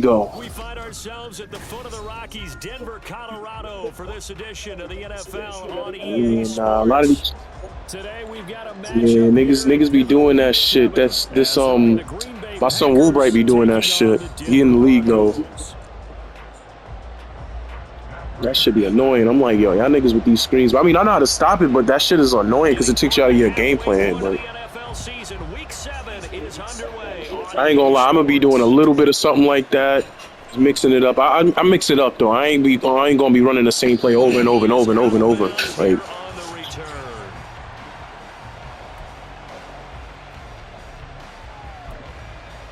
Go. We find ourselves at the foot of the Rockies, Denver, Colorado, for this edition of the NFL on EA Sports. Nah, a lot of these, Today we've got a yeah, matchup niggas be doing that shit. That's this my son Woolbright be doing that shit. He in the league though. That should be annoying. I'm like, yo, y'all niggas with these screens. I mean, I know how to stop it, but that shit is annoying because it takes you out of your game plan. But I ain't gonna lie, I'm gonna be doing a little bit of something like that, mixing it up. I mix it up though. I ain't gonna be running the same play over and over and over and over and over. Like,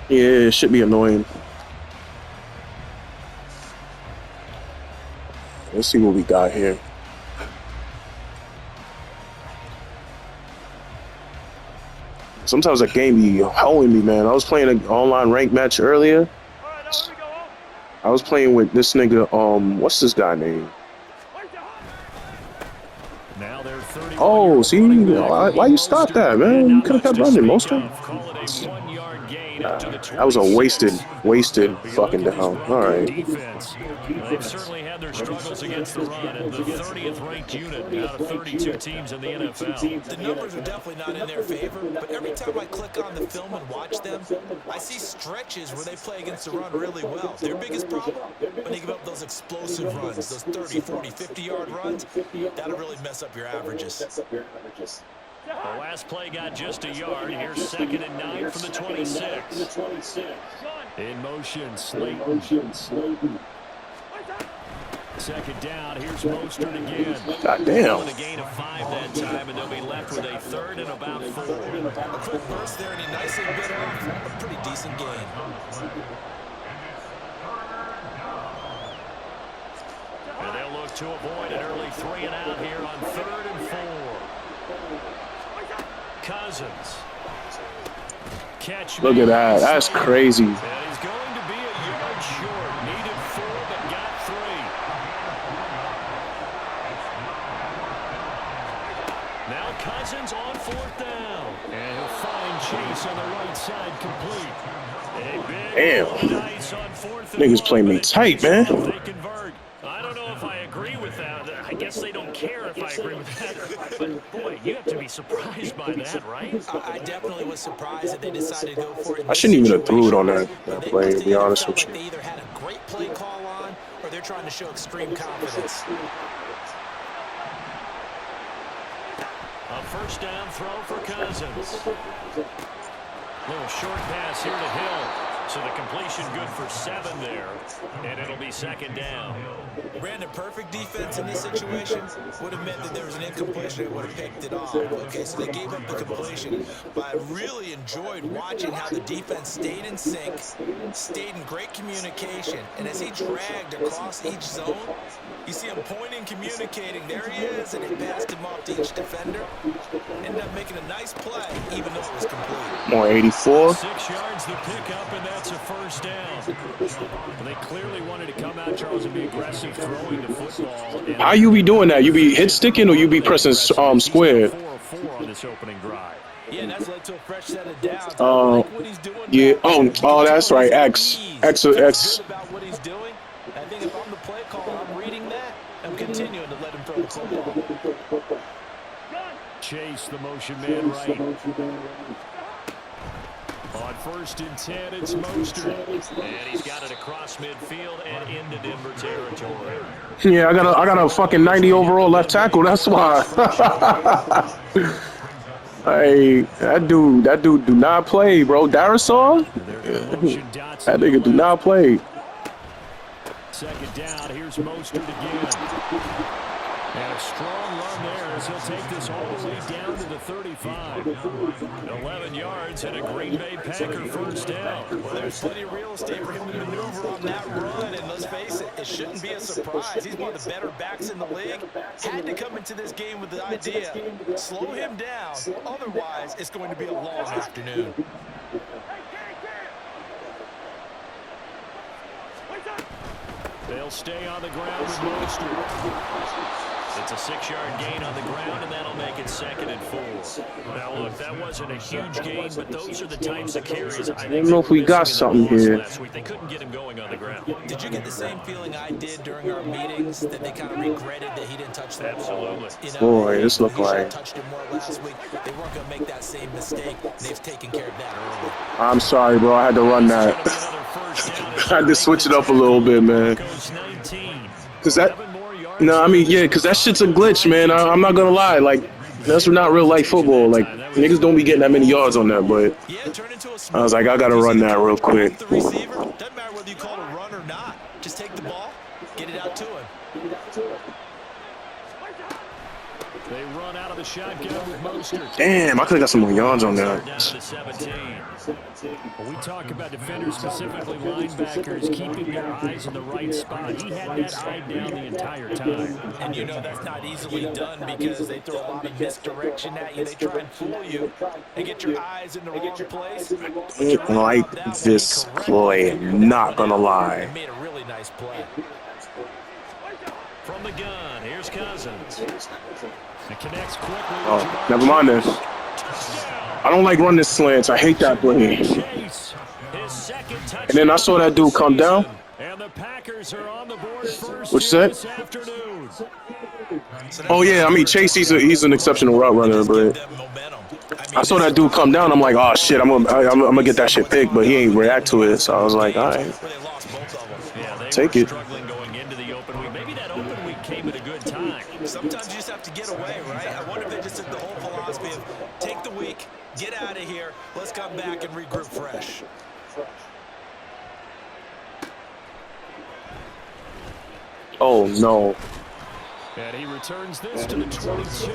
yeah, it should be annoying. Let's see what we got here. Sometimes a game be holding me, man. I was playing an online ranked match earlier. I was playing with this nigga, what's this guy name? Oh, see, why you stop that, man? You could have kept running most of it. That was a wasted fucking down. All right. They've certainly had their struggles against the run, and the 30th ranked unit out of 32 teams in the NFL. The numbers are definitely not in their favor, but every time I click on the film and watch them, I see stretches where they play against the run really well. Their biggest problem, when they give up those explosive runs, those 30, 40, 50-yard runs, that'll really mess up your averages. The last play got just a yard. Here's 2nd and 9 from the 26. In motion, Slayton. Second down, here's Mostert again. God damn. A gain of 5 that time, and they'll be left with a 3rd and about 4. A quick burst there, and he nicely bit off a pretty decent gain. And they'll look to avoid an early 3 and out here on 3rd and 4. Cousins. Catch. Look at that. That's crazy. And he's going to be a yard short. Needed 4, but got 3. Now Cousins on 4th down. And he'll find Chase on the right side complete. Damn. Niggas play me tight, man. They convert. I don't know if I agree with that. I guess they don't care if I agree with that. But, boy, you have to be surprised by that, right? I definitely was surprised that they decided to go for it. I shouldn't even have threw it on that play, to be honest with you. They either had a great play call on, or they're trying to show extreme confidence. A 1st down throw for Cousins. Little short pass here to Hill. So the completion good for 7 there. And it'll be 2nd down. Brandon, perfect defense in this situation would have meant that there was an incompletion. It would have picked it off. Okay, so they gave up the completion. But I really enjoyed watching how the defense stayed in sync, stayed in great communication. And as he dragged across each zone, you see him pointing, communicating. There he is, and he passed him off to each defender. Ended up making a nice play, even though it was complete. More 84. 6 yards the pickup, and that's a 1st down. They clearly wanted to come out, Charles, and be aggressive throwing the football. How you be doing that? You be hit sticking or you be pressing square? 4-4 on this opening drive. Yeah, and that's led to a fresh set of downs. Yeah. Oh, that's right. X. About what he's doing. I think if I'm the play caller, I'm reading that. I'm continuing to let him throw the football. Chase, the motion man right. On 1st and 10, it's Mostert. And he's got it across midfield and into Denver territory. Yeah, I got a fucking 90 overall left tackle. That's why. Hey, that dude do not play, bro. Darisaw? That nigga do not play. 2nd down, here's Mostert again. And a strong run there as he'll take this all the way down to the 35. 11 yards and a Green Bay Packer 1st down. Well, there's plenty of real estate for him to maneuver on that run, and let's face it, it shouldn't be a surprise. He's one of the better backs in the league. Had to come into this game with the idea, slow him down, otherwise it's going to be a long afternoon. They'll stay on the ground with Mostert. It's a 6-yard gain on the ground, and that'll make it 2nd and 4. Now, look, that wasn't a huge gain, but those are the types of carries I don't know if we got something here. last week. They couldn't get him going on the ground. Did you get the same feeling I did during our meetings, that they kind of regretted that he didn't touch the ball? Absolutely. You know, Boy, this looked he should have like... touched him more last week. They weren't going to make that same mistake. They've taken care of that early. I'm sorry, bro. I had to run that. I had to switch it up a little bit, man. Cause that... No, I mean, yeah, because that shit's a glitch, man. I'm not going to lie. Like, that's not real life football. Like, niggas don't be getting that many yards on that, but I was like, I got to run that real quick. The receiver, doesn't matter whether you call it a run or not. Just take the ball, get it out to him. They run out of the shotgun with Mostert. Damn, I could have got some more yards on that. Down to the 17. When we talk about defenders, specifically linebackers, keeping their eyes in the right spot, he had that eye down the entire time. And you know that's not easily done because they throw a lot of misdirection at you. They try and fool you and get your eyes in the wrong place. I don't like this play. Not gonna lie. Made a really nice play. From the gun, here's Cousins. It connects quickly. Oh, never mind this. I don't like running slants. I hate that play. And then I saw that dude come down. And the Packers are on the board first. What you said? Oh yeah, I mean Chase, he's an exceptional route runner, but I saw that dude come down. I'm like, oh shit, I'm gonna get that shit picked, but he ain't react to it. So I was like, all right, take it. Came at a good time. Sometimes you just have to get away, right? I wonder if they just took the whole philosophy of take the week, get out of here, let's come back and regroup fresh. Oh no. And he returns this to the 22.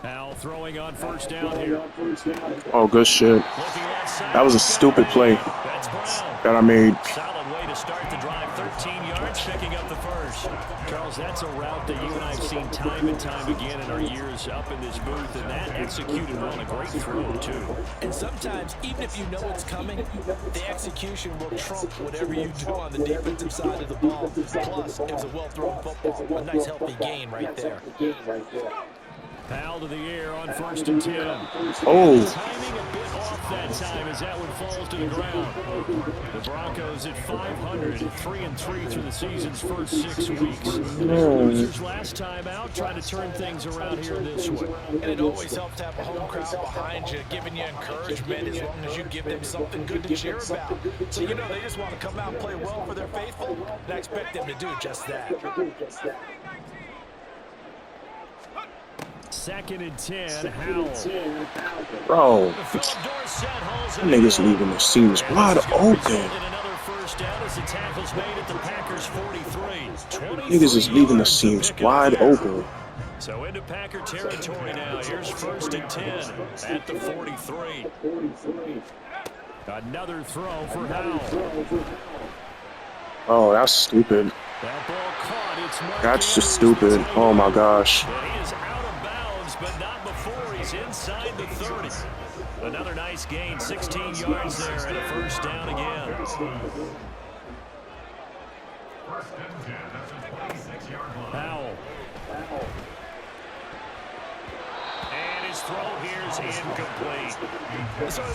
Al throwing on first down here. Oh, good shit. That was a stupid play that I made. Solid way to start the drive. 13 yards, picking up the first. Charles, that's a route that you and I have seen time and time again in our years up in this booth, and that executed well. A great throw, too. And sometimes, even if you know it's coming, the execution will trump whatever you do on the defensive side of the ball. Plus, it was a well-thrown football. A nice, healthy gain right there. Powell to the air on first and 10. Oh. Timing a bit off that time as that one falls to the ground. The Broncos at 500, 3-3 through the season's first 6 weeks. Losers last time out, trying to turn things around here this way. And it always helps to have a home crowd behind you, giving you encouragement as long as you give them something good to cheer about. So, you know, they just want to come out and play well for their faithful, and I expect them to do just that. 2nd and 10, Howell. Bro, niggas leaving the seams wide open. Niggas is leaving the seams wide open. So into Packer territory now. Here's 1st and 10 at the 43. Another throw for Howell. Oh, that's stupid. That ball caught. That's just stupid. Oh my gosh. But not before he's inside the 30. Another nice gain, 16 yards there, and a first down again. Powell. And his throw here is incomplete.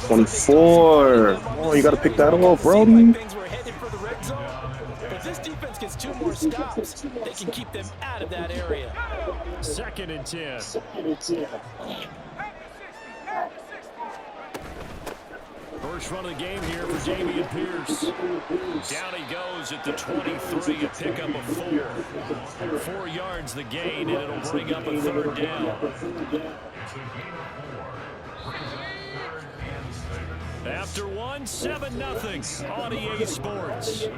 24. Oh, you got to pick that off, bro. Things were headed for the red zone. If this defense gets 2 more stops, they can keep them out of that area. 2nd and 10. First run of the game here for Dameon Pierce. Down he goes at the 23, a pickup of 4. 4 yards the gain, and it'll bring up a 3rd down. After 1, 7-0 on EA Sports.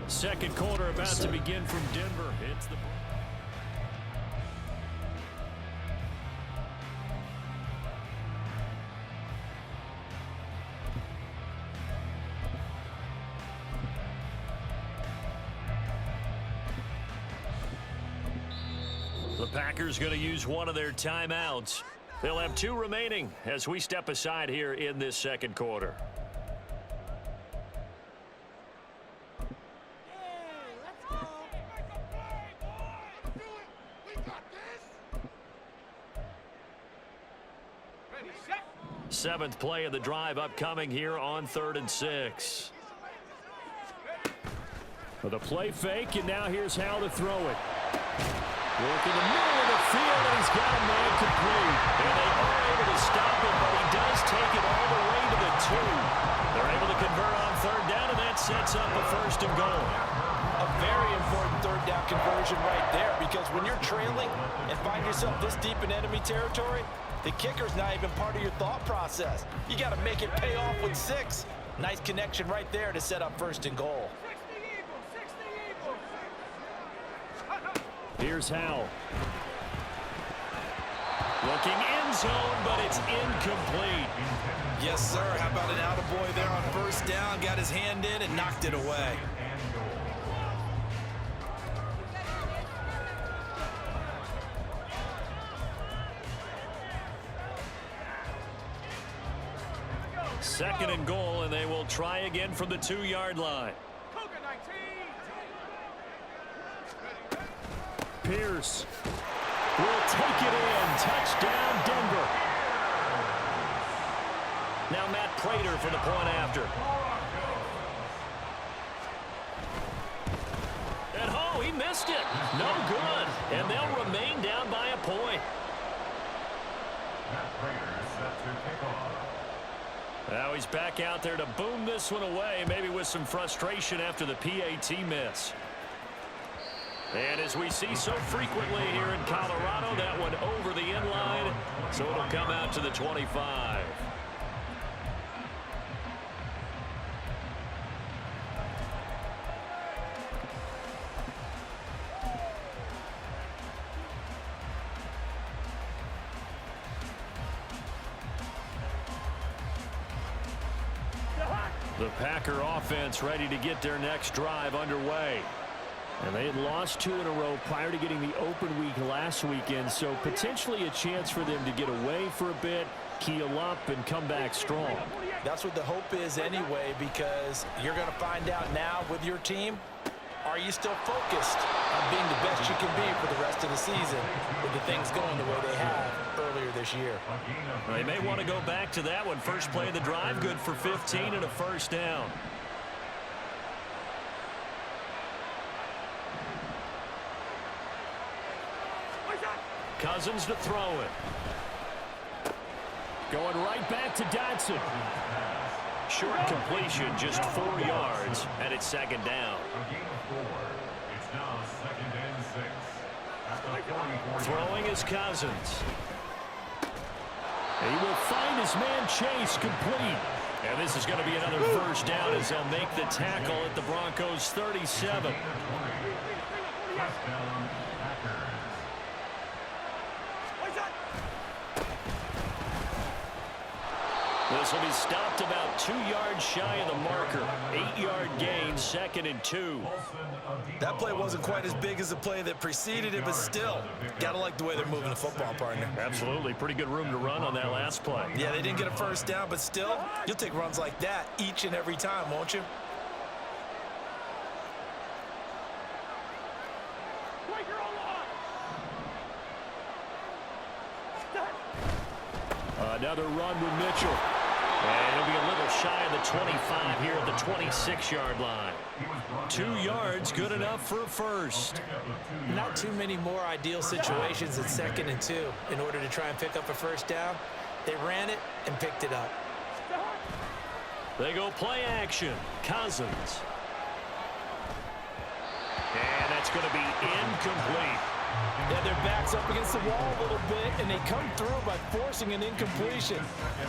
Second quarter about to begin from Denver. It's the Packers going to use one of their timeouts. They'll have 2 remaining as we step aside here in this second quarter. Seventh play of the drive upcoming here on 3rd and 6. With a play fake, and now here's how to throw it. Work in the middle of the field, and he's got a man complete. And they are able to stop him, but he does take it all the way to the 2. They're able to convert on 3rd down, and that sets up a 1st and goal. A very important 3rd down conversion right there, because when you're trailing and find yourself this deep in enemy territory, the kicker's not even part of your thought process. You got to make it pay off with 6. Nice connection right there to set up 1st and goal. Here's Howell. Looking end zone, but it's incomplete. Yes, sir. How about an attaboy there on 1st down? Got his hand in and knocked it away. Second and goal, and they will try again from the 2-yard line. Pierce will take it in. Touchdown, Denver. Now Matt Prater for the point after. And oh, he missed it. No good. And they'll remain down by a point. Matt Prater is set to kick off. Now he's back out there to boom this one away, maybe with some frustration after the PAT miss. And as we see so frequently here in Colorado, that one over the end line, so it'll come out to the 25. The Packer offense ready to get their next drive underway. And they had lost 2 in a row prior to getting the open week last weekend, so potentially a chance for them to get away for a bit, keel up, and come back strong. That's what the hope is anyway, because you're going to find out now with your team, are you still focused on being the best you can be for the rest of the season with the things going the way they have earlier this year? They may want to go back to that one. First play of the drive, good for 15 and a 1st down. Cousins to throw it. Going right back to Dotson. Short completion, just 4 yards, and it's 2nd down. It's now 2nd and 6. Throwing is Cousins. He will find his man Chase complete. And this is going to be another 1st down as they'll make the tackle at the Broncos 37. This will be stopped about 2 yards shy of the marker. 8-yard gain, 2nd and 2. That play wasn't quite as big as the play that preceded it, but still, gotta like the way they're moving the football, partner. Absolutely. Pretty good room to run on that last play. Yeah, they didn't get a 1st down, but still, you'll take runs like that each and every time, won't you? Another run with Mitchell. And it'll be a little shy of the 25 here at the 26-yard line. 2 yards, good enough for a 1st. Not too many more ideal situations at 2nd and 2 in order to try and pick up a 1st down. They ran it and picked it up. They go play action. Cousins. And that's going to be incomplete. Yeah, their back's up against the wall a little bit, and they come through by forcing an incompletion.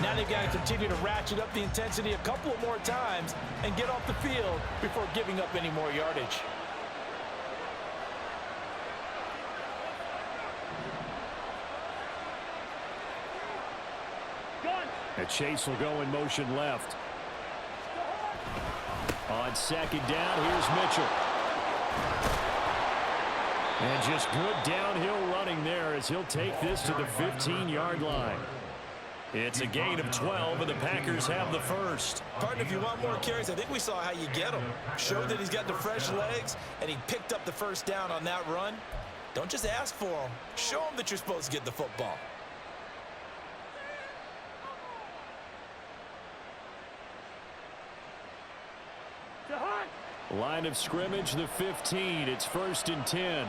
Now they've got to continue to ratchet up the intensity a couple of more times and get off the field before giving up any more yardage. And Chase will go in motion left. On second down, here's Mitchell. And just good downhill running there as he'll take this to the 15-yard line. It's a gain of 12, and the Packers have the first. Partner, if you want more carries, I think we saw how you get them. Showed that he's got the fresh legs, and he picked up the first down on that run. Don't just ask for them. Show them that you're supposed to get the football. Line of scrimmage, the 15. It's 1st and 10.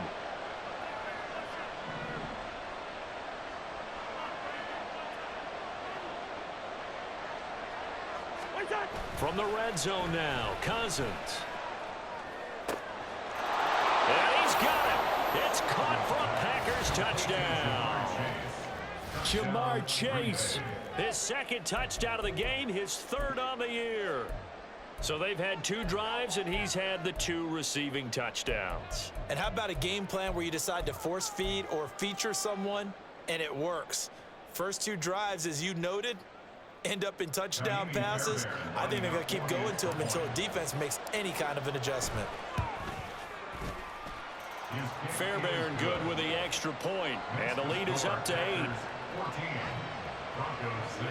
From the red zone now, Cousins. And he's got it. It's caught for a Packers touchdown. Jamar Chase, his second touchdown of the game, his third on the year. So they've had 2 drives, and he's had the 2 receiving touchdowns. And how about a game plan where you decide to force feed or feature someone, and it works? First 2 drives, as you noted, end up in touchdown passes. I think they're going to keep going to them until the defense makes any kind of an adjustment. Fairbairn good with the extra point, and the lead is up to 8. 14, Broncos 6.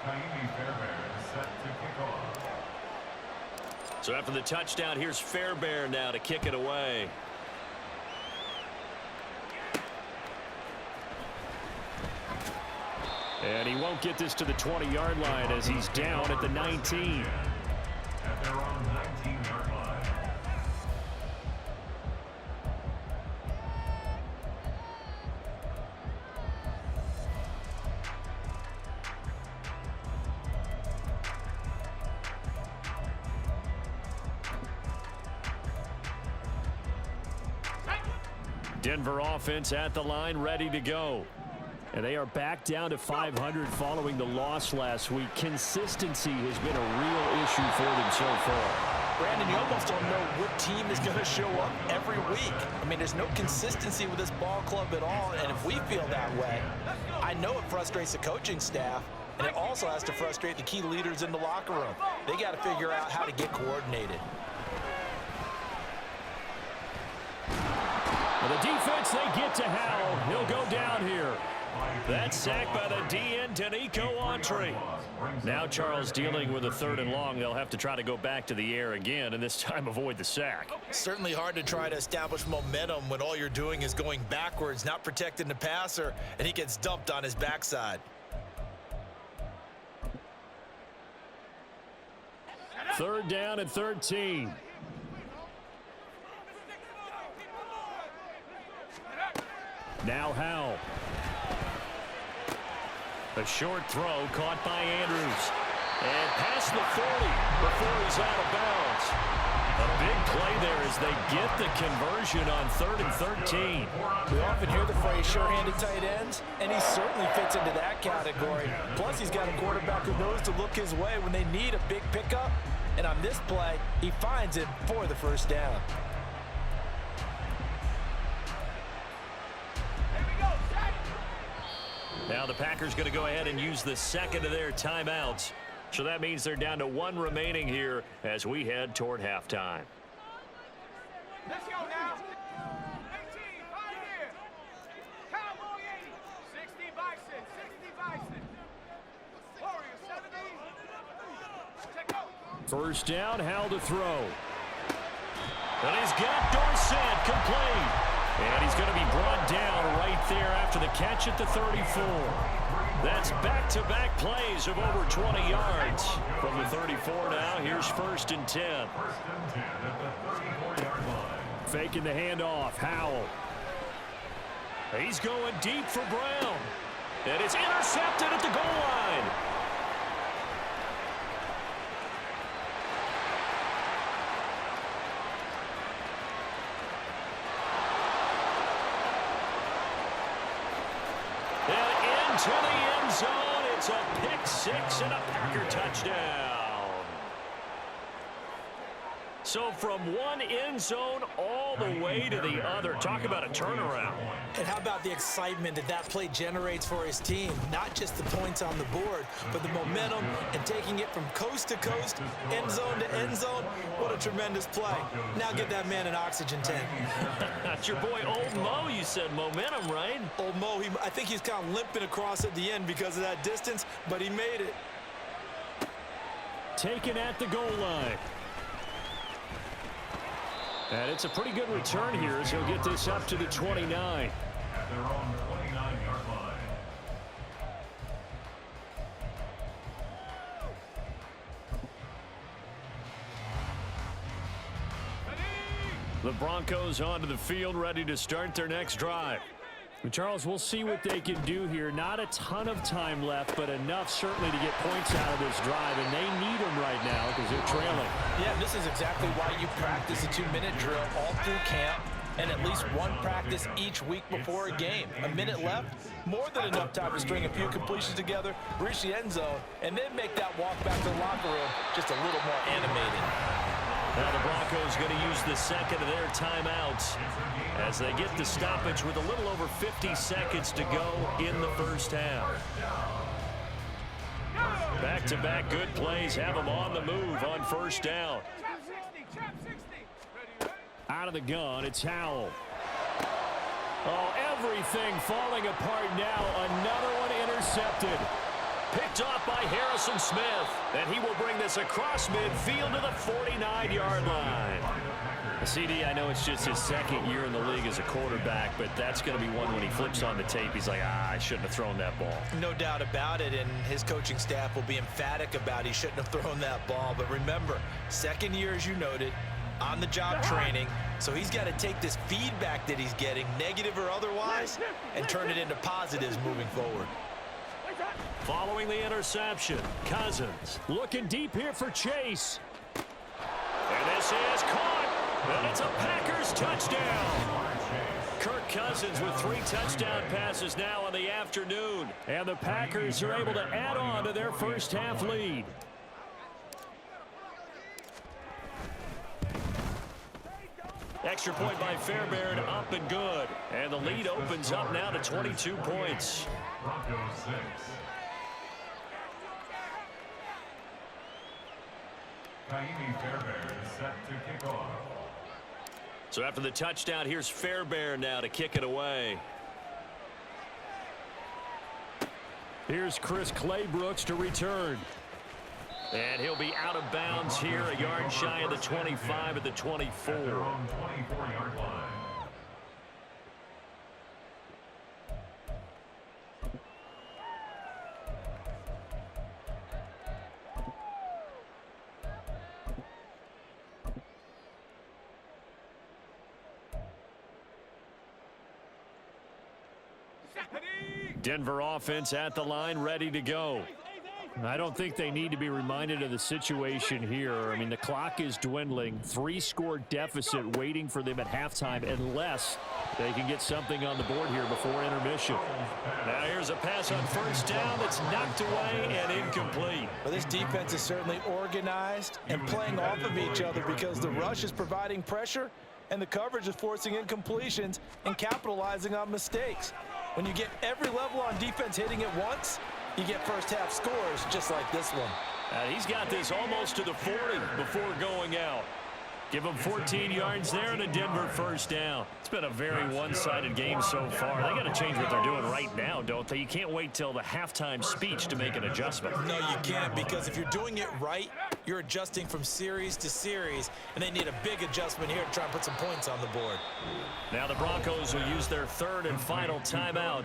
Naimi Fairbairn set to kick off. So after the touchdown, here's Fairbairn now to kick it away. And he won't get this to the 20-yard line as he's down at the 19. At their own 19-yard line. Denver offense at the line, ready to go. And they are back down to 500 following the loss last week. Consistency has been a real issue for them so far. Brandon, you almost don't know what team is going to show up every week. I mean, there's no consistency with this ball club at all, and if we feel that way, I know it frustrates the coaching staff, and it also has to frustrate the key leaders in the locker room. They got to figure out how to get coordinated. Well, the defense, they get to Howell. He'll go down here. That's sacked by the DN, Danico Autry. Now Charles dealing with a 3rd and long. They'll have to try to go back to the air again, and this time avoid the sack. Certainly hard to try to establish momentum when all you're doing is going backwards, not protecting the passer, and he gets dumped on his backside. 3rd down and 13. Now Howell. A short throw caught by Andrews. And past the 40 before he's out of bounds. A big play there as they get the conversion on 3rd and 13. We often hear the phrase sure-handed tight ends, and he certainly fits into that category. Plus, he's got a quarterback who knows to look his way when they need a big pickup. And on this play, he finds it for the first down. Now the Packers going to go ahead and use the second of their timeouts. So that means they're down to 1 remaining here as we head toward halftime. Let's go now. 18, right here. Cowboy 80. 60 Bison. 60 Bison. Warriors 70. Check out. First down, Howell to throw. And he's got Dorsett complete. And he's going to be brought down right there after the catch at the 34. That's back-to-back plays of over 20 yards. From the 34 now, here's 1st and 10. 1st and 10 at the 34-yard line. Faking the handoff, Howell. He's going deep for Brown. And it's intercepted at the goal line. to the end zone. It's a pick six and a Packer touchdown. So from one end zone all the way to the other. Talk about a turnaround. And how about the excitement that that play generates for his team? Not just the points on the board, but the momentum and taking it from coast to coast, end zone to end zone. What a tremendous play. Now get that man an oxygen tank. That's your boy Old Mo. You said momentum, right? Old Mo, I think he's kind of limping across at the end because of that distance, but he made it. Taken at the goal line. And it's a pretty good return here as he'll get this up to the 29. At their own 29-yard line. The Broncos onto the field, ready to start their next drive. Charles, we'll see what they can do here. Not a ton of time left, but enough certainly to get points out of this drive, and they need them right now because they're trailing. Yeah, this is exactly why you practice a 2-minute drill all through camp and at least one practice each week before a game. A minute left, more than enough time to string a few completions together, reach the end zone, and then make that walk back to the locker room just a little more animated. Now the Broncos going to use the second of their timeouts as they get the stoppage with a little over 50 seconds to go in the first half. Back-to-back good plays have them on the move on first down. Out of the gun, it's Howell. Oh, everything falling apart now. Another one intercepted. Picked off by Harrison Smith. And he will bring this across midfield to the 49-yard line. CD, I know it's just his second year in the league as a quarterback, but that's going to be one when he flips on the tape. He's like, I shouldn't have thrown that ball. No doubt about it, and his coaching staff will be emphatic about he shouldn't have thrown that ball. But remember, second year, as you noted, on-the-job training, so he's got to take this feedback that he's getting, negative or otherwise, and turn it into positives moving forward. Following the interception, Cousins looking deep here for Chase. And this is caught. And it's a Packers touchdown. Kirk Cousins with 3 touchdown passes now in the afternoon. And the Packers are able to add on to their first half lead. Extra point by Fairbairn, up and good. And the lead opens up now to 22 points. Broncos 6. Kaimi Fairbairn is set to kick off. So after the touchdown, here's Fairbairn now to kick it away. Here's Chris Claybrooks to return. And he'll be out of bounds here, a yard shy of the 25 at the 24. At their own 24-yard line. Denver offense at the line, ready to go. I don't think they need to be reminded of the situation here. I mean, the clock is dwindling. 3-score deficit waiting for them at halftime unless they can get something on the board here before intermission. Now here's a pass on first down that's knocked away and incomplete. Well, this defense is certainly organized and playing off of each other because the rush is providing pressure and the coverage is forcing incompletions and capitalizing on mistakes. When you get every level on defense hitting it once, you get first half scores just like this one. He's got this almost to the 40 before going out. Give him 14 yards there and a Denver first down. It's been a very one-sided game so far. They got to change what they're doing right now, don't they? You can't wait till the halftime speech to make an adjustment. No, you can't, because if you're doing it right, you're adjusting from series to series, and they need a big adjustment here to try and put some points on the board. Now the Broncos will use their third and final timeout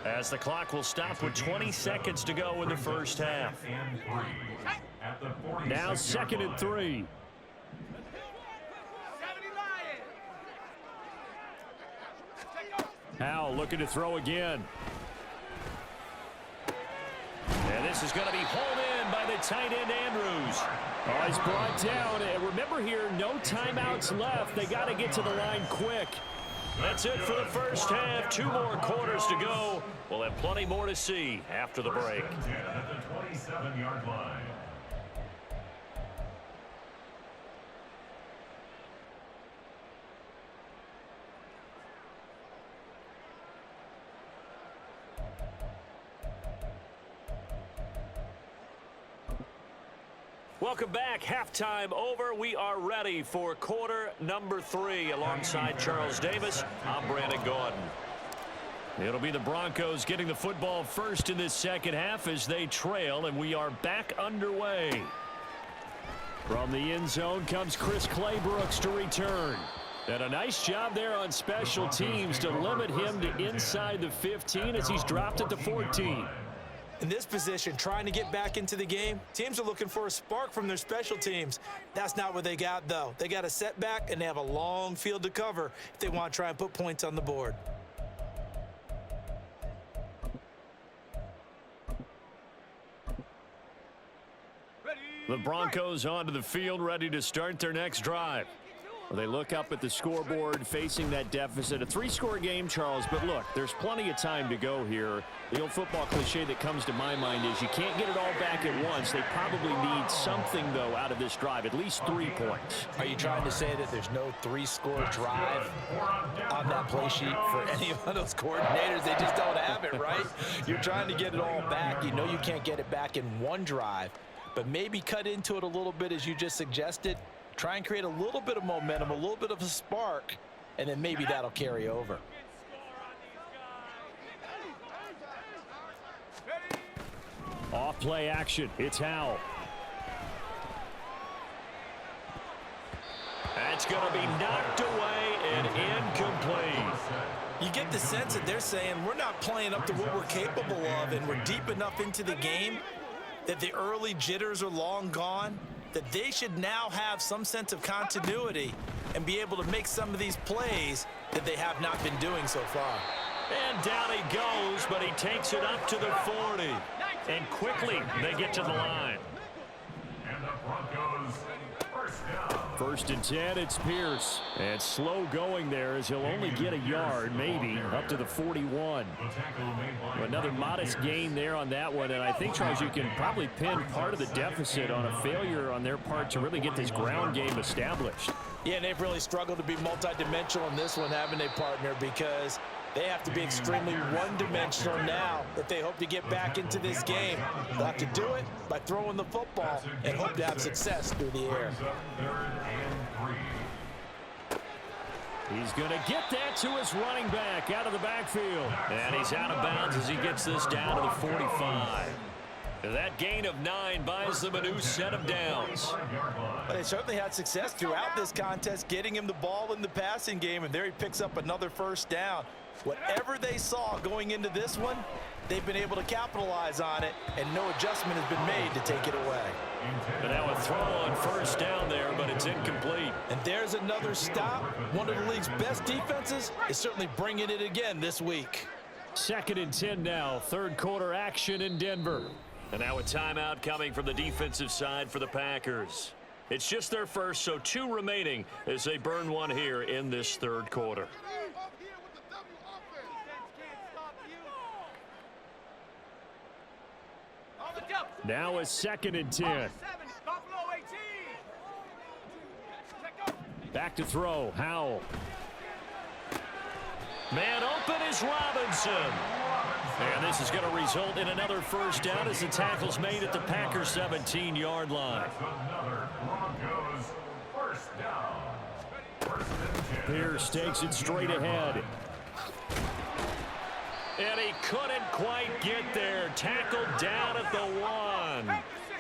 as the clock will stop with 20 seconds to go in the first half. Now 2nd and 3. Howell looking to throw again. And this is going to be hauled in by the tight end, Andrews. Oh, he's brought down. And remember here, no timeouts left. They got to get to the line quick. That's it for the first half. 2 more quarters to go. We'll have plenty more to see after the break. At the 27-yard line. Welcome back. Halftime over. We are ready for quarter number 3 alongside Charles Davis. I'm Brandon Gordon. It'll be the Broncos getting the football first in this second half as they trail, and we are back underway. From the end zone comes Chris Claybrooks to return. And a nice job there on special teams to limit him to inside the 15 as he's dropped at the 14. In this position, trying to get back into the game, teams are looking for a spark from their special teams. That's not what they got, though. They got a setback, and they have a long field to cover if they want to try and put points on the board. The Broncos onto the field, ready to start their next drive. Well, they look up at the scoreboard, facing that deficit. A 3-score game, Charles, but look, there's plenty of time to go here. The old football cliche that comes to my mind is you can't get it all back at once. They probably need something, though, out of this drive, at least 3 points. Are you trying to say that there's no 3-score drive on that play sheet for any of those coordinators? They just don't have it, right? You're trying to get it all back. You know you can't get it back in one drive, but maybe cut into it a little bit as you just suggested. Try and create a little bit of momentum, a little bit of a spark, and then maybe that'll carry over. Off play action. It's Howell. That's going to be knocked away and incomplete. You get the sense that they're saying we're not playing up to what we're capable of, and we're deep enough into the game that the early jitters are long gone, that they should now have some sense of continuity and be able to make some of these plays that they have not been doing so far. And down he goes, but he takes it up to the 40. And quickly they get to the line. And the Broncos first down. 1st and 10, it's Pierce. And slow going there as he'll only get a yard, maybe, up to the 41. Another modest gain there on that one, and I think, Charles, you can probably pin part of the deficit on a failure on their part to really get this ground game established. Yeah, and they've really struggled to be multidimensional in this one, haven't they, partner? Because they have to be extremely one-dimensional now if they hope to get back into this game. They'll have to do it by throwing the football and hope to have success through the air. He's going to get that to his running back out of the backfield. And he's out of bounds as he gets this down to the 45. That gain of 9 buys them a new set of downs. But they certainly had success throughout this contest, getting him the ball in the passing game, and there he picks up another 1st down. Whatever they saw going into this one, they've been able to capitalize on it, and no adjustment has been made to take it away. And now a throw on 1st down there, but it's incomplete. And there's another stop. One of the league's best defenses is certainly bringing it again this week. 2nd and 10 now, 3rd quarter action in Denver. And now a timeout coming from the defensive side for the Packers. It's just their first, so 2 remaining as they burn one here in this 3rd quarter. Now a 2nd and 10. Back to throw, Howell. Man open is Robinson. And this is going to result in another 1st down as the tackle's made at the Packers' 17-yard line. Pierce takes it straight ahead. And he couldn't quite get there. Tackled down at the 1.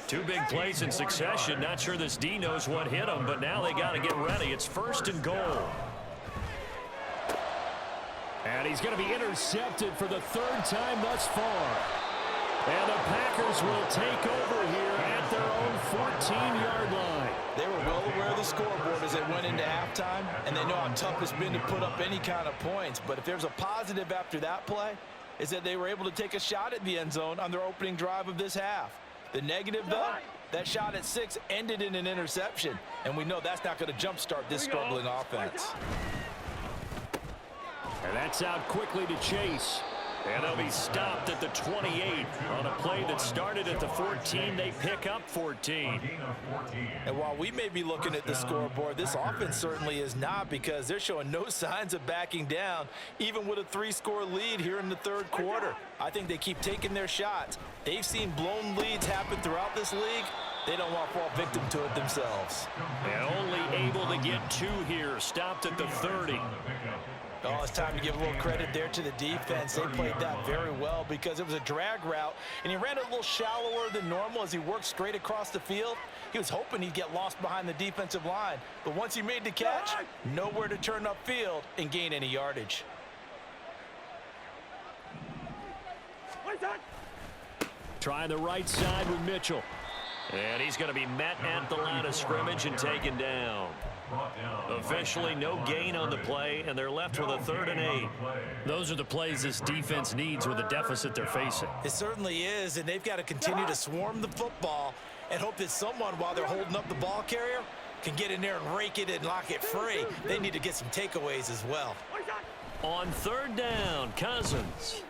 2 big plays in succession. Not sure this D knows what hit him, but now they got to get ready. It's 1st and goal. And he's going to be intercepted for the 3rd time thus far. And the Packers will take over here at their own 14-yard line. They were well aware of the scoreboard as they went into halftime, and they know how tough it's been to put up any kind of points. But if there's a positive after that play, is that they were able to take a shot at the end zone on their opening drive of this half. The negative, though, that shot at 6 ended in an interception, and we know that's not going to jumpstart this struggling offense. And that's out quickly to Chase. And they'll be stopped at the 28 on a play that started at the 14. They pick up 14. And while we may be looking at the scoreboard, this offense certainly is not, because they're showing no signs of backing down, even with a 3-score lead here in the third quarter. I think they keep taking their shots. They've seen blown leads happen throughout this league. They don't want to fall victim to it themselves. And only able to get 2 here, stopped at the 30. Oh, it's time to give a little credit there to the defense. They played that very well because it was a drag route, and he ran a little shallower than normal as he worked straight across the field. He was hoping he'd get lost behind the defensive line, but once he made the catch, nowhere to turn upfield and gain any yardage. Try the right side with Mitchell. And he's going to be met at the line of scrimmage and taken down. Officially no gain on the play, and they're left with a 3rd and 8. Those are the plays this defense needs with the deficit they're facing. It certainly is, and they've got to continue to swarm the football and hope that someone, while they're holding up the ball carrier, can get in there and rake it and lock it free. They need to get some takeaways as well. On 3rd down, Cousins.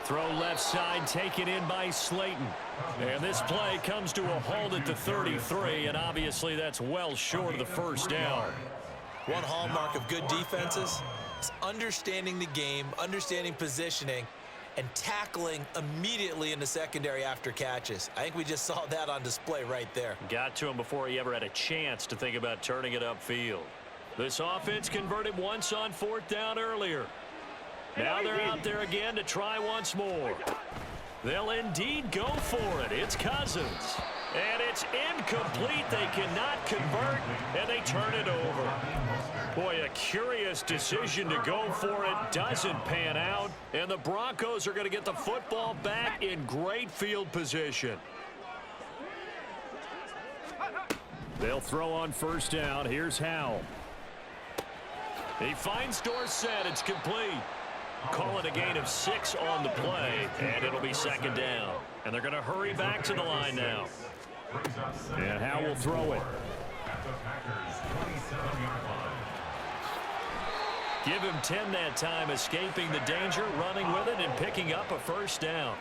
Throw left side, taken in by Slayton. And this play comes to a halt at the 33, and obviously that's well short of the 1st down. One hallmark of good defenses is understanding the game, understanding positioning, and tackling immediately in the secondary after catches. I think we just saw that on display right there. Got to him before he ever had a chance to think about turning it upfield. This offense converted once on 4th down earlier. Now they're out there again to try once more. They'll indeed go for it. It's Cousins. And it's incomplete. They cannot convert, and they turn it over. Boy, a curious decision to go for it. Doesn't pan out. And the Broncos are going to get the football back in great field position. They'll throw on 1st down. Here's Howell. He finds Dorsett. It's complete. Call it a gain of 6 on the play, and it'll be 2nd down. And they're going to hurry back to the line now. And Howell will throw it. Give him 10 that time, escaping the danger, running with it, and picking up a 1st down.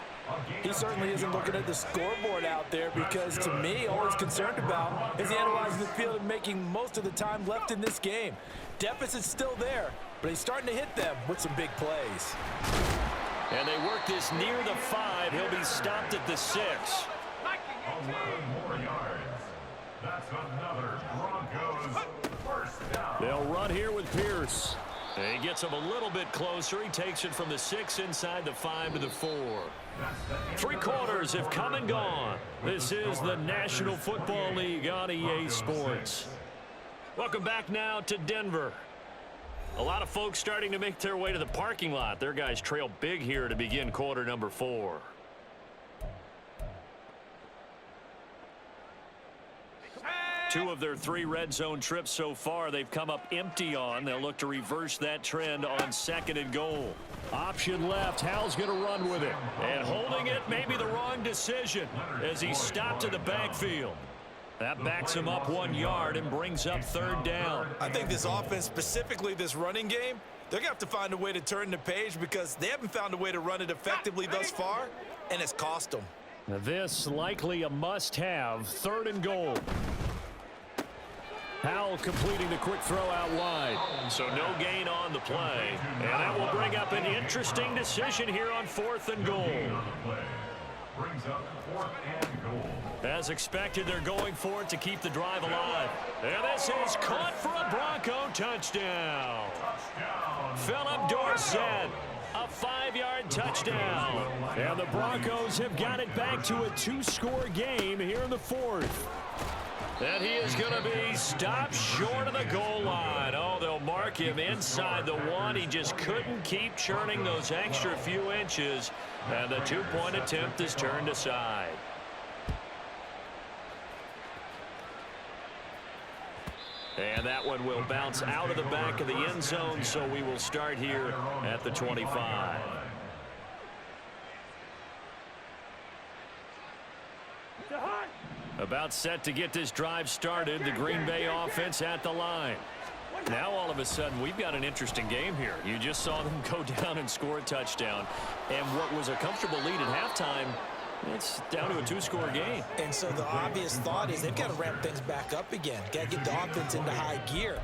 He certainly isn't looking at the scoreboard out there, because to me, all he's concerned about is analyzing the field and making most of the time left in this game. Deficit's still there, but he's starting to hit them with some big plays. And they work this near the 5. He'll be stopped at the 6. 11 more yards. That's another Broncos 1st down. They'll run here with Pierce. He gets him a little bit closer. He takes it from the 6 inside the 5 to the 4. 3 quarters have come and gone. This is the National Football League on EA Sports. Welcome back now to Denver. A lot of folks starting to make their way to the parking lot. Their guys trail big here to begin quarter number 4. Two of their 3 red zone trips so far, they've come up empty on. They'll look to reverse that trend on 2nd and goal. Option left. Hal's going to run with it. And holding it may be the wrong decision as he stopped in the backfield. That backs him up 1 yard and brings up 3rd down. I think this offense, specifically this running game, they're going to have to find a way to turn the page, because they haven't found a way to run it effectively thus far, and it's cost them. Now this likely a must-have. 3rd and goal. Howell completing the quick throw out wide. So no gain on the play. And that will bring up an interesting decision here on 4th and goal. Brings up 4th and goal. As expected, they're going for it to keep the drive alive. And this is caught for a Bronco touchdown. Philip Dorsett, a 5-yard touchdown. And the Broncos have got it back to a 2-score game here in the 4th. And he is going to be stopped short of the goal line. Oh, they'll mark him inside the 1. He just couldn't keep churning those extra few inches. And the 2-point attempt is turned aside. And that one will bounce out of the back of the end zone, so we will start here at the 25. About set to get this drive started. The Green Bay offense at the line. Now all of a sudden we've got an interesting game here. You just saw them go down and score a touchdown. And what was a comfortable lead at halftime, it's down to a two-score game. And so the obvious thought is they've got to ramp things back up again. Got to get the offense into high gear.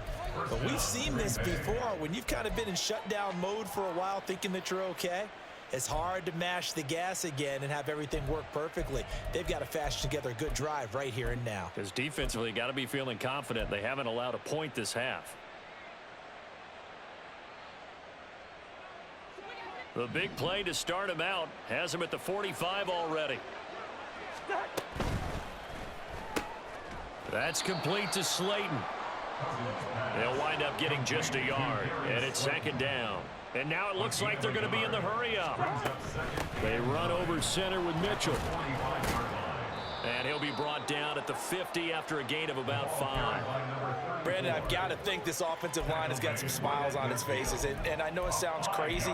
But we've seen this before. When you've kind of been in shutdown mode for a while thinking that you're okay, it's hard to mash the gas again and have everything work perfectly. They've got to fashion together a good drive right here and now. Because defensively, got to be feeling confident. They haven't allowed a point this half. The big play to start him out has him at the 45 already. That's complete to Slayton. They'll wind up getting just a yard, and it's second down. And now it looks like they're going to be in the hurry-up. They run over center with Mitchell. And he'll be brought down at the 50 after a gain of about 5. Brandon, I've got to think this offensive line has got some smiles on its faces. And I know it sounds crazy,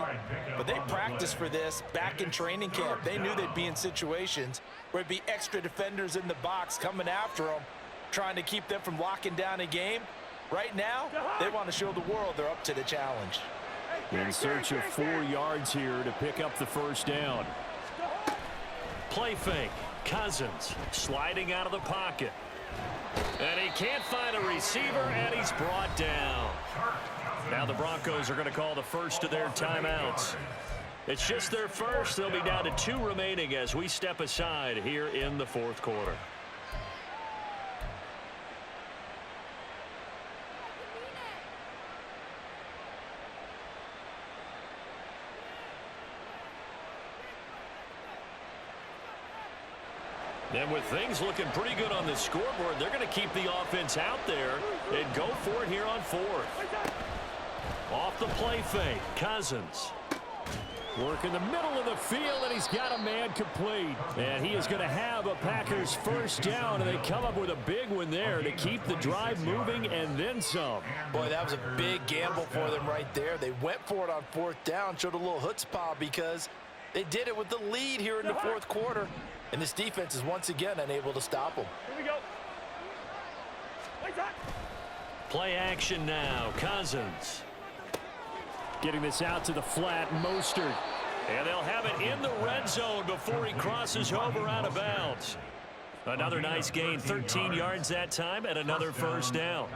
but they practiced for this back in training camp. They knew they'd be in situations where it'd be extra defenders in the box coming after them, trying to keep them from locking down a game. Right now, they want to show the world they're up to the challenge. In search of 4 yards here to pick up the first down. Play fake. Cousins sliding out of the pocket. And he can't find a receiver, and he's brought down. Now the Broncos are going to call the first of their timeouts. It's just their first. They'll be down to 2 remaining as we step aside here in the fourth quarter. And with things looking pretty good on the scoreboard, they're going to keep the offense out there and go for it here on 4th. Off the play fake, Cousins. Work in the middle of the field, and he's got a man complete. And he is going to have a Packers first down, and they come up with a big one there to keep the drive moving and then some. Boy, that was a big gamble for them right there. They went for it on 4th down, showed a little chutzpah because they did it with the lead here in the 4th quarter. And this defense is once again unable to stop them. Here we go. Play action now. Cousins. Getting this out to the flat. Mostert. And they'll have it in the red zone before he crosses over out of bounds. Another nice gain. 13 yards that time and another first down.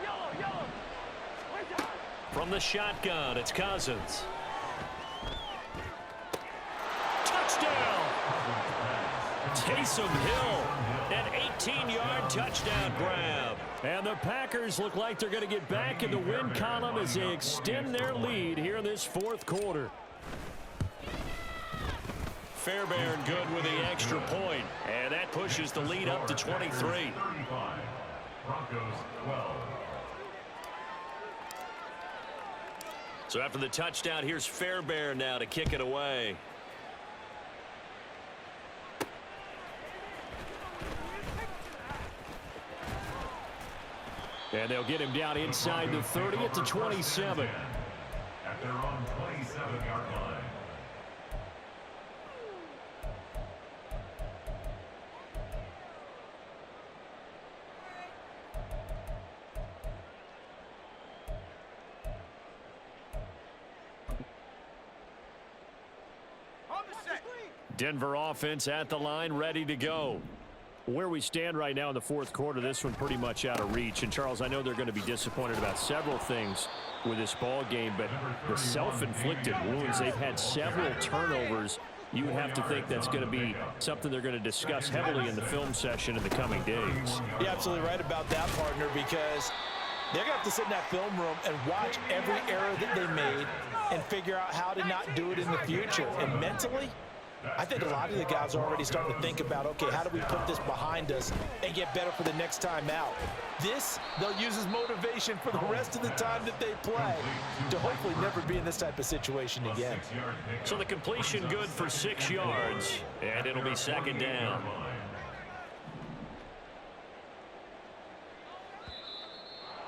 Yellow. From the shotgun, it's Cousins. Touchdown! Taysom Hill, an 18-yard touchdown grab. And the Packers look like they're going to get back in the win column as they extend their lead here in this 4th quarter. Fairbairn good with the extra point, and that pushes the lead up to 23. Broncos 12. So after the touchdown, here's Fairbairn now to kick it away. And they'll get him down inside the 30 at the 27. At their own 27-yard line. Denver offense at the line, ready to go. Where we stand right now in the 4th quarter, this one pretty much out of reach. And, Charles, I know they're going to be disappointed about several things with this ball game, but the self-inflicted wounds, they've had several turnovers. You would have to think that's going to be something they're going to discuss heavily in the film session in the coming days. You're absolutely right about that, partner, because they're going to have to sit in that film room and watch every error that they made and figure out how to not do it in the future. And mentally, I think a lot of the guys are already starting to think about, okay, how do we put this behind us and get better for the next time out? This, they'll use as motivation for the rest of the time that they play to hopefully never be in this type of situation again. So the completion good for 6 yards, and it'll be second down.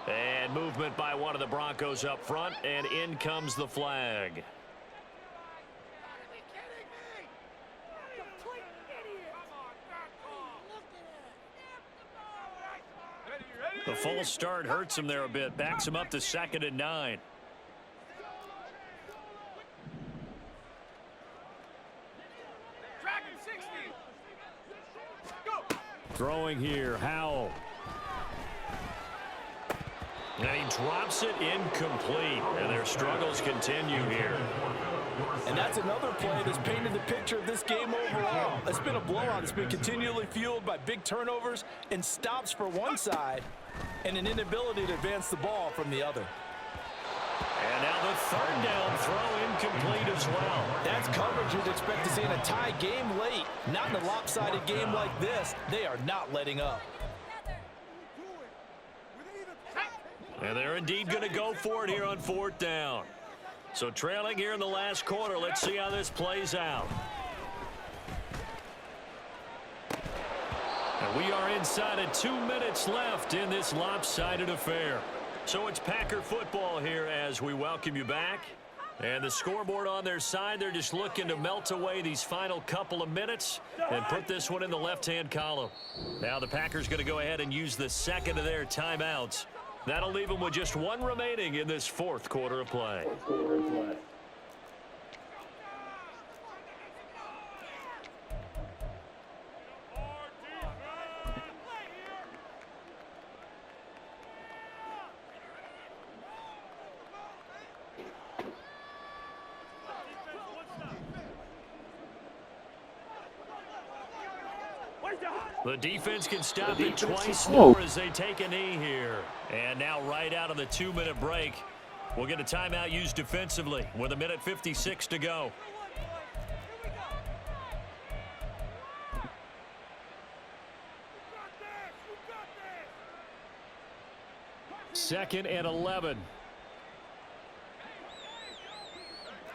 And movement by one of the Broncos up front, and in comes the flag. The false start hurts him there a bit. Backs him up to 2nd and 9. Dragon 60. Go. Throwing here, Howell. And he drops it incomplete. And their struggles continue here. And that's another play that's painted the picture of this game overall. It's been a blowout. It's been continually fueled by big turnovers and stops for one side and an inability to advance the ball from the other. And now the 3rd down throw incomplete as well. That's coverage you'd expect to see in a tie game late. Not in a lopsided game like this. They are not letting up. And they're indeed going to go for it here on 4th down. So trailing here in the last quarter. Let's see how this plays out. And we are inside of 2 minutes left in this lopsided affair. So it's Packer football here as we welcome you back. And the scoreboard on their side, they're just looking to melt away these final couple of minutes and put this one in the left-hand column. Now the Packers going to go ahead and use the 2nd of their timeouts. That'll leave them with just 1 remaining in this 4th quarter of play. The defense can stop it twice more as they take a knee here. And now right out of the 2-minute break, we'll get a timeout used defensively with 1:56 to go. Second and 11.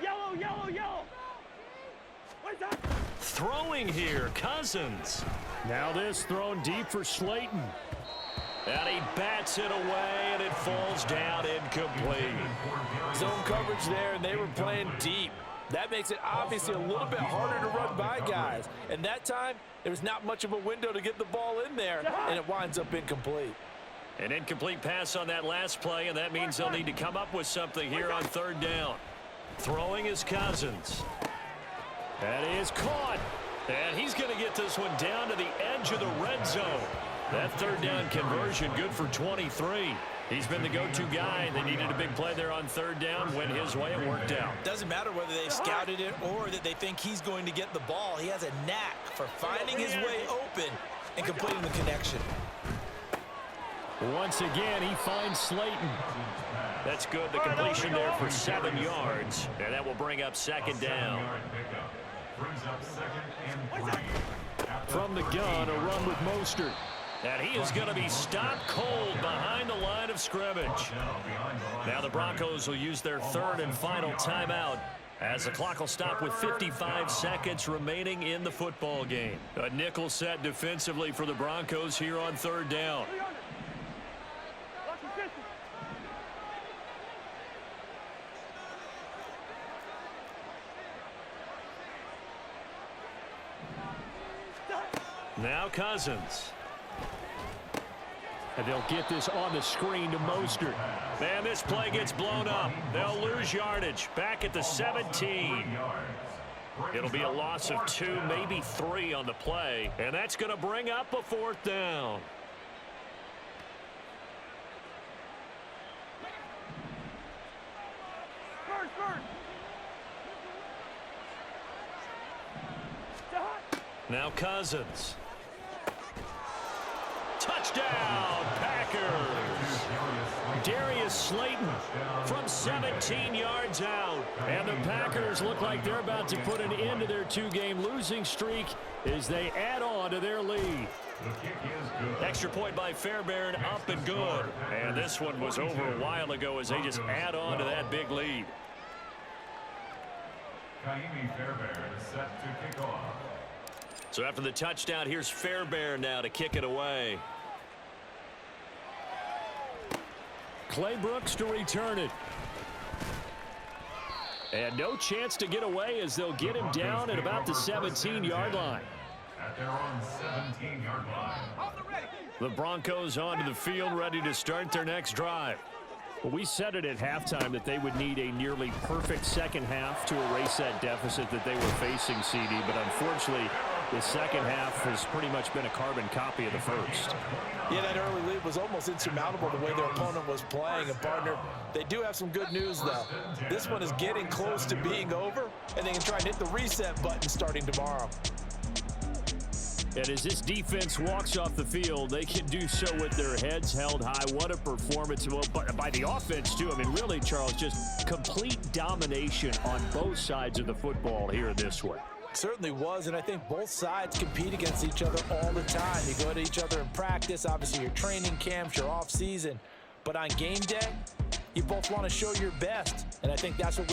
Yellow, yellow, yellow. What is that? Throwing here, Cousins. Now this thrown deep for Slayton. And he bats it away, and it falls down incomplete. Zone coverage there, and they were playing deep. That makes it obviously a little bit harder to run by guys. And that time, there was not much of a window to get the ball in there, and it winds up incomplete. An incomplete pass on that last play, and that means they'll need to come up with something here on 3rd down. Throwing is Cousins. That is caught. And he's going to get this one down to the edge of the red zone. That 3rd down conversion good for 23. He's been the go-to guy. They needed a big play there on 3rd down. Went his way, it worked out. Doesn't matter whether they've scouted it or that they think he's going to get the ball. He has a knack for finding his way open and completing the connection. Once again, he finds Slayton. That's good. The completion there for 7 yards. And that will bring up 2nd down. From the gun, a run with Mostert. And he is going to be stopped cold behind the line of scrimmage. Now the Broncos will use their 3rd and final timeout as the clock will stop with 55 seconds remaining in the football game. A nickel set defensively for the Broncos here on 3rd down. Now Cousins. And they'll get this on the screen to Mostert. And this play gets blown up. They'll lose yardage. Back at the 17. It'll be a loss of 2, maybe 3 on the play. And that's going to bring up a 4th down. Now Cousins. Touchdown, Packers. Darius Slayton from 17 yards out. And the Packers look like they're about to put an end to their 2-game losing streak as they add on to their lead. Extra point by Fairbairn, up and good. And this one was over a while ago as they just add on to that big lead. Fairbairn is set to kick off. So after the touchdown, here's Fairbairn now to kick it away. Clay Brooks to return it. And no chance to get away as they'll get him down at about the 17-yard line. At their own 17-yard line. The Broncos onto the field, ready to start their next drive. Well, we said it at halftime that they would need a nearly perfect second half to erase that deficit that they were facing, CD. But unfortunately, the second half has pretty much been a carbon copy of the first. Yeah, that early lead was almost insurmountable the way their opponent was playing. And, partner, they do have some good news, though. This one is getting close to being over, and they can try and hit the reset button starting tomorrow. And as this defense walks off the field, they can do so with their heads held high. What a performance by the offense, too. I mean, really, Charles, just complete domination on both sides of the football here this one. Certainly was, and I think both sides compete against each other all the time. You go to each other in practice, obviously your training camps, your off season. But on game day, you both want to show your best, and I think that's what